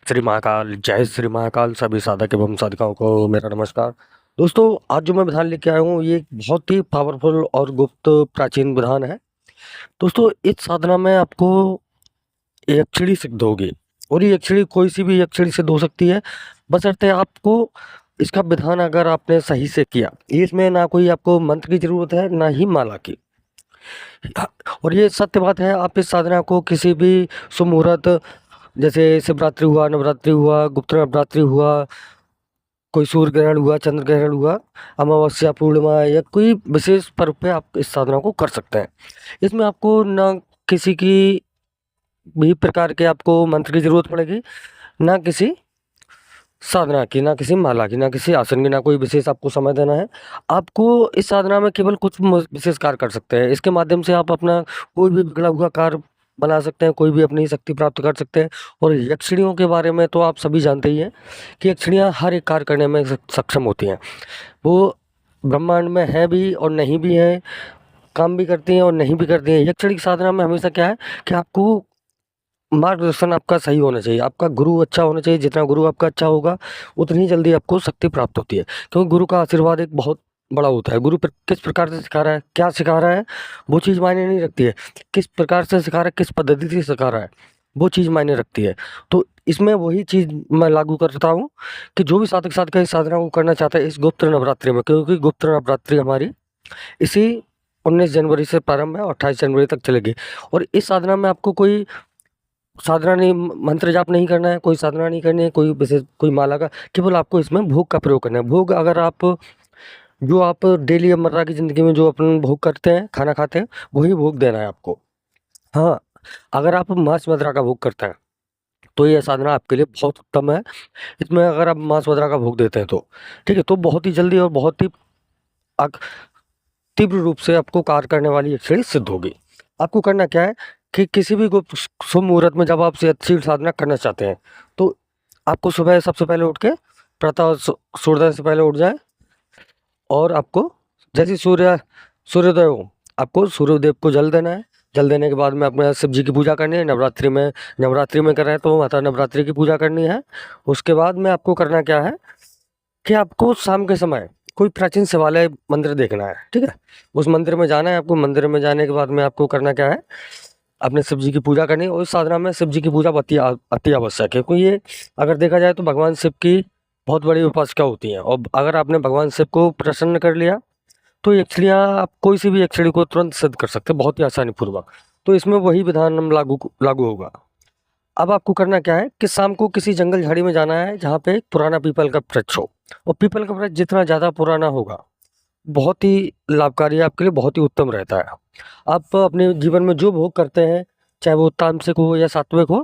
श्री महाकाल, जय श्री महाकाल। सभी साधक एवं साधिकाओं को मेरा नमस्कार। दोस्तों, आज जो मैं विधान लेके आया हूँ ये एक बहुत ही पावरफुल और गुप्त प्राचीन विधान है। दोस्तों, इस साधना में आपको यक्षिणी सिद्ध होगी और ये यक्षिणी कोई सी भी यक्षिणी सिद्ध हो सकती है, बशर्ते आपको इसका विधान अगर आपने सही से किया। इसमें ना कोई आपको मंत्र की जरूरत है ना ही माला की। और ये सत्य बात है, आप इस साधना को किसी भी शुभ मुहूर्त, जैसे शिवरात्रि हुआ, नवरात्रि हुआ, गुप्त नवरात्रि हुआ, कोई सूर्य ग्रहण हुआ, चंद्र ग्रहण हुआ, अमावस्या, पूर्णिमा या कोई विशेष पर्व पे आप इस साधना को कर सकते हैं। इसमें आपको ना किसी की भी प्रकार के आपको मंत्र की जरूरत पड़ेगी, ना किसी साधना की, ना किसी माला की, ना किसी आसन की, ना कोई विशेष आपको समय देना है। आपको इस साधना में केवल कुछ विशेष कार्य कर सकते हैं। इसके माध्यम से आप अपना कोई भी बिगड़ा हुआ कार्य बना सकते हैं, कोई भी अपनी शक्ति प्राप्त कर सकते हैं। और यक्षिणियों के बारे में तो आप सभी जानते ही हैं कि यक्षिणियाँ हर एक कार्य करने में सक्षम होती हैं। वो ब्रह्मांड में है भी और नहीं भी है, काम भी करती हैं और नहीं भी करती हैं। यक्षिणी की साधना में हमेशा क्या है कि आपको मार्गदर्शन आपका सही होना चाहिए, आपका गुरु अच्छा होना चाहिए। जितना गुरु आपका अच्छा होगा उतनी जल्दी आपको शक्ति प्राप्त होती है, क्योंकि गुरु का आशीर्वाद एक बहुत बड़ा होता है। गुरु किस प्रकार से सिखा रहा है, क्या सिखा रहा है, वो चीज़ मायने नहीं रखती है। किस प्रकार से सिखा रहा है, किस पद्धति से सिखा रहा है, वो चीज़ मायने रखती है। तो इसमें वही चीज़ मैं लागू करता हूँ कि जो भी साधक साधका इस साधना को करना चाहता है इस गुप्त नवरात्रि में, क्योंकि गुप्त नवरात्रि हमारी इसी 19 जनवरी से प्रारंभ है और 28 जनवरी तक चलेगी। और इस साधना में आपको कोई साधना नहीं, मंत्र जाप नहीं करना है, कोई साधना नहीं करनी है, कोई विशेष कोई माला का, केवल आपको इसमें भोग का प्रयोग करना है। भोग अगर आप जो आप डेली मर्रा की ज़िंदगी में जो अपन भोग करते हैं, खाना खाते हैं, वही भोग देना है आपको। हाँ, अगर आप मांस मदिरा का भोग करते हैं तो ये साधना आपके लिए बहुत उत्तम है। इसमें अगर आप मांस मदिरा का भोग देते हैं तो ठीक है, तो बहुत ही जल्दी और बहुत ही तीव्र रूप से आपको कार्य करने वाली यक्षिणी सिद्ध होगी। आपको करना क्या है कि किसी भी गुप्त शुभ मुहूर्त में जब आप से अच्छी साधना करना चाहते हैं तो आपको सुबह सबसे पहले उठ के प्रातः सूर्योदय से पहले उठ जाए और आपको जैसे सूर्योदय हो आपको सूर्यदेव को जल देना है। जल देने के बाद में अपने शिव जी की पूजा करनी है। नवरात्रि में कर रहे हैं तो माता नवरात्रि की पूजा करनी है। उसके बाद में आपको करना क्या है कि आपको शाम के समय कोई प्राचीन शिवालय मंदिर देखना है, ठीक है। उस मंदिर में जाना है आपको। मंदिर में जाने के बाद में आपको करना क्या है, अपने शिव जी की पूजा करनी है। और इस साधना में शिव जी की पूजा अति आवश्यक है, क्योंकि ये अगर देखा जाए तो भगवान शिव की बहुत बड़ी उपासिका होती हैं। और अगर आपने भगवान शिव को प्रसन्न कर लिया तो यक्षिणियाँ, आप कोई सी भी यक्षिणी को तुरंत सिद्ध कर सकते हैं, बहुत ही आसानी पूर्वक। तो इसमें वही विधान हम लागू होगा। अब आपको करना क्या है कि शाम को किसी जंगल झाड़ी में जाना है जहाँ पे एक पुराना पीपल का वृक्ष हो। और पीपल का वृक्ष जितना ज़्यादा पुराना होगा बहुत ही लाभकारी है आपके लिए, बहुत ही उत्तम रहता है। आप अपने जीवन में जो भोग करते हैं, चाहे वो तामसिक हो या सात्विक हो,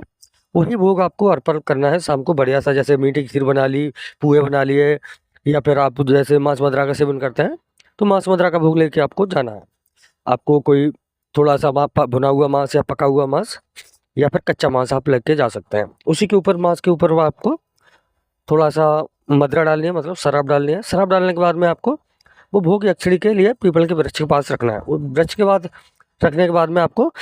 वही भोग आपको अर्पण करना है शाम को बढ़िया सा। जैसे मीठी खीर बना ली, पुए बना लिए, या फिर आप जैसे मांस मदिरा का सेवन करते हैं तो मांस मदिरा का भोग लेके आपको जाना है। आपको कोई थोड़ा सा भुना हुआ मांस या पका हुआ मांस या फिर कच्चा मांस आप लेके जा सकते हैं। उसी के ऊपर, मांस के ऊपर वो आपको थोड़ा सा मदिरा डालनी है, मतलब शराब डालनी है। शराब डालने के बाद में आपको वो भोग यक्षिणी के लिए पीपल के वृक्ष के पास रखना है। वो वृक्ष के बाद रखने के बाद में आपको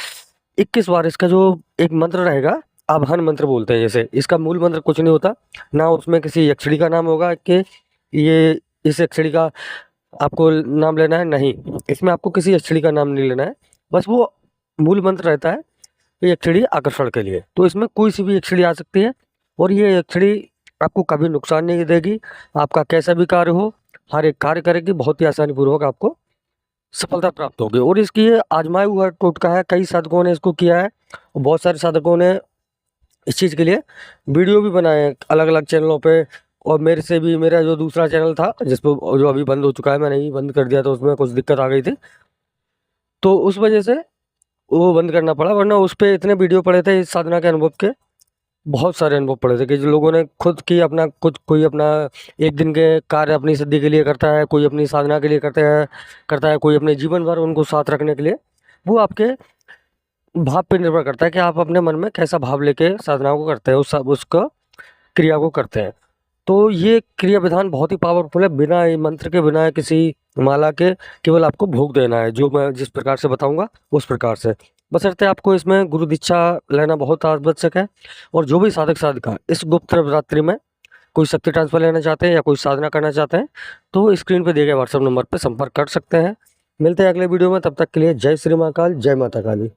21 बार इसका जो एक मंत्र रहेगा, आवाहन मंत्र बोलते हैं। जैसे इसका मूल मंत्र कुछ नहीं होता, ना उसमें किसी यक्षिणी का नाम होगा कि ये इस यक्षिणी का आपको नाम लेना है, नहीं, इसमें आपको किसी यक्षिणी का नाम नहीं लेना है। बस वो मूल मंत्र रहता है यक्षिणी आकर्षण के लिए। तो इसमें कोई सी भी यक्षिणी आ सकती है और ये यक्षिणी आपको कभी नुकसान नहीं देगी। आपका कैसा भी कार्य हो, हर एक कार्य करेगी, बहुत ही आसानी पूर्वक आपको सफलता प्राप्त होगी। और इसकी ये आजमाया हुआ टोटका है, कई साधकों ने इसको किया है और बहुत सारे साधकों ने इस चीज़ के लिए वीडियो भी बनाए हैं अलग अलग चैनलों पे। और मेरे से भी, मेरा जो दूसरा चैनल था जिस पर जो अभी बंद हो चुका है, मैंने ही बंद कर दिया, तो उसमें कुछ दिक्कत आ गई थी तो उस वजह से वो बंद करना पड़ा। वरना उस पर इतने वीडियो पड़े थे इस साधना के अनुभव के, बहुत सारे अनुभव पड़े थे कि जो लोगों ने खुद की अपना कुछ, कोई अपना एक दिन के कार्य अपनी सिद्धि के लिए करता है, कोई अपनी साधना के लिए करता है, कोई अपने जीवन भर उनको साथ रखने के लिए। वो आपके भाव पे निर्भर करता है कि आप अपने मन में कैसा भाव लेके साधना को करते हैं, उसको क्रिया को करते हैं। तो ये क्रिया विधान बहुत ही पावरफुल है। बिना मंत्र के, बिना किसी माला के, केवल आपको भोग देना है, जो मैं जिस प्रकार से बताऊंगा उस प्रकार से। बशर्ते आपको इसमें गुरु दीक्षा लेना बहुत आवश्यक है। और जो भी साधक साधिका इस गुप्त नवरात्रि में कोई शक्ति ट्रांसफर लेना चाहते हैं या कोई साधना करना चाहते हैं तो स्क्रीन पे दिए गए व्हाट्सएप नंबर पर संपर्क कर सकते हैं। मिलते हैं अगले वीडियो में, तब तक के लिए जय श्री महाकाल, जय माता काली।